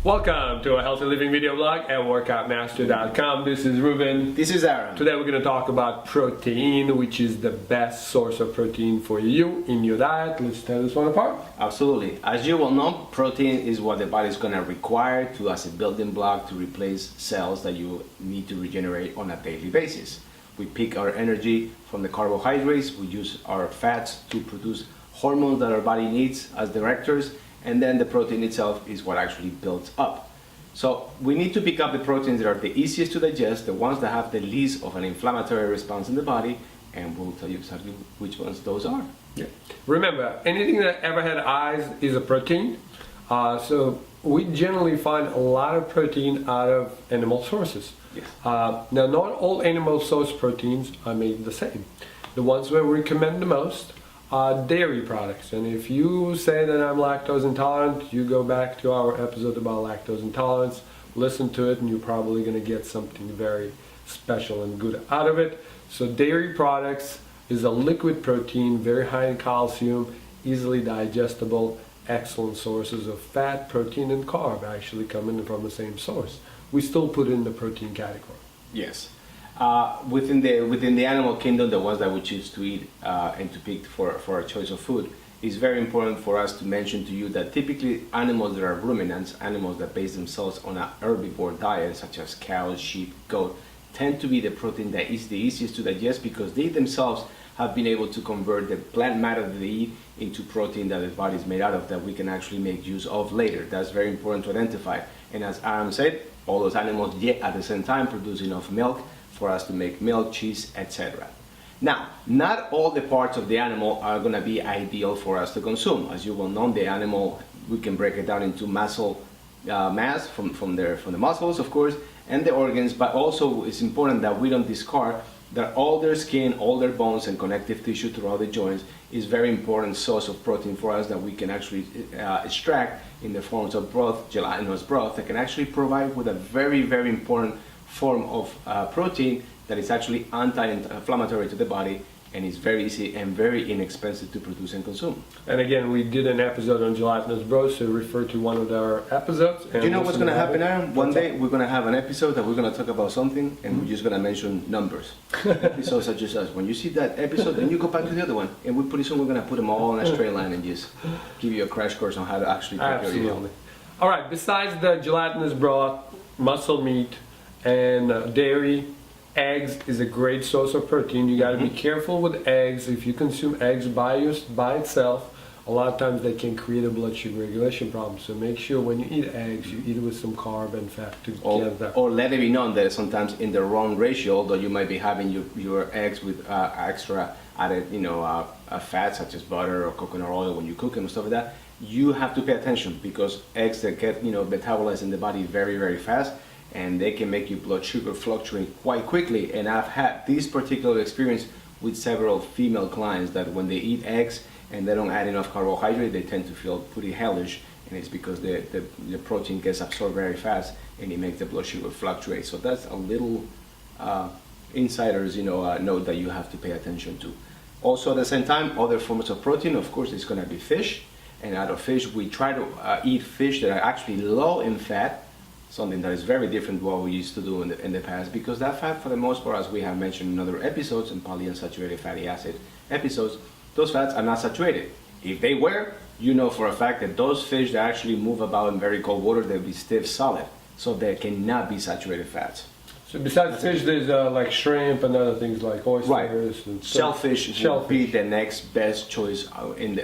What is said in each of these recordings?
Welcome to a healthy living video blog at workoutmaster.com. This is Ruben. This is Aram. Today we're going to talk about protein, which is the best source of protein for you in your diet. Let's tear this one apart. Absolutely. As you well know, protein is what the body is going to require to as a building block to replace cells that you need to regenerate on a daily basis. We pick our energy from the carbohydrates. We use our fats to produce hormones that our body needs as directors. And then the protein itself is what actually builds up. So we need to pick up the proteins that are the easiest to digest, the ones that have the least of an inflammatory response in the body, and we'll tell you exactly which ones those are. Yeah. Remember, anything that ever had eyes is a protein. So we generally find a lot of protein out of animal sources. Yes. Now, not all animal source proteins are made the same. The ones we recommend the most are dairy products, and if you say that I'm lactose intolerant, you go back to our episode about lactose intolerance, listen to it, and you're probably going to get something very special and good out of it. So dairy products is a liquid protein, very high in calcium, easily digestible, excellent sources of fat, protein, and carb actually coming from the same source. We still put it in the protein category. Yes. Within the animal kingdom, the ones that we choose to eat and to pick for our choice of food, it's very important for us to mention to you that typically animals that are ruminants, animals that base themselves on an herbivore diet, such as cows, sheep, goat, tend to be the protein that is the easiest to digest because they themselves have been able to convert the plant matter that they eat into protein that the body is made out of that we can actually make use of later. That's very important to identify. And as Aram said, all those animals yet at the same time produce enough milk for us to make milk, cheese, etc. Now, not all the parts of the animal are going to be ideal for us to consume. As you well know, the animal, we can break it down into muscle mass from the muscles, of course, and the organs, but also it's important that we don't discard that all their skin, all their bones and connective tissue throughout the joints is very important source of protein for us that we can actually extract in the forms of broth, gelatinous broth, that can actually provide with a very, very important form of protein that is actually anti-inflammatory to the body and is very easy and very inexpensive to produce and consume. And again, we did an episode on gelatinous broth, so refer to one of our episodes. Do you know what's going to happen, Aaron? One day we're going to have an episode that we're going to talk about something and we're just going to mention numbers. Episodes such as us. When you see that episode, then you go back to the other one and we pretty soon we're going to put them all on a straight line and just give you a crash course on how to actually prepare your meal. All right, besides the gelatinous broth, muscle meat, and dairy, eggs is a great source of protein. You got to be careful with eggs. If you consume eggs by itself, a lot of times they can create a blood sugar regulation problem. So make sure when you eat eggs, you eat it with some carb and fat together. Or let it be known that sometimes in the wrong ratio, although you might be having your eggs with extra added, fat such as butter or coconut oil when you cook them and stuff like that, you have to pay attention because eggs that get metabolized in the body very, very fast, and they can make your blood sugar fluctuate quite quickly. And I've had this particular experience with several female clients that when they eat eggs and they don't add enough carbohydrate, they tend to feel pretty hellish, and it's because the protein gets absorbed very fast and it makes the blood sugar fluctuate. So that's a little insider's note that you have to pay attention to. Also at the same time, other forms of protein, of course, it's going to be fish, and out of fish we try to eat fish that are actually low in fat, something that is very different to what we used to do in the past, because that fat, for the most part, as we have mentioned in other episodes, in polyunsaturated fatty acid episodes, those fats are not saturated. If they were, you know for a fact that those fish that actually move about in very cold water, they'll be stiff solid, so they cannot be saturated fats. So besides fish, there's like shrimp and other things like oysters. Right. And Shellfish will be the next best choice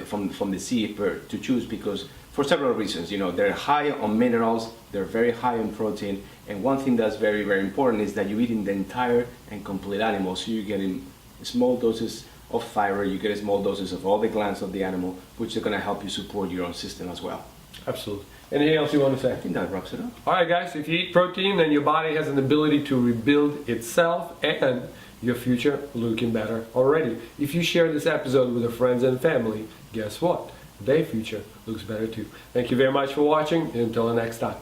from the sea to choose, because for several reasons. They're high on minerals, they're very high in protein, and one thing that's very, very important is that you're eating the entire and complete animal, so you're getting small doses of fiber, you get small doses of all the glands of the animal, which are going to help you support your own system as well. Absolutely. Anything else you want to say? I think that wraps it up. All right, guys, if you eat protein, then your body has an ability to rebuild itself and your future looking better already. If you share this episode with your friends and family, guess what? Their future looks better too. Thank you very much for watching, and until the next time.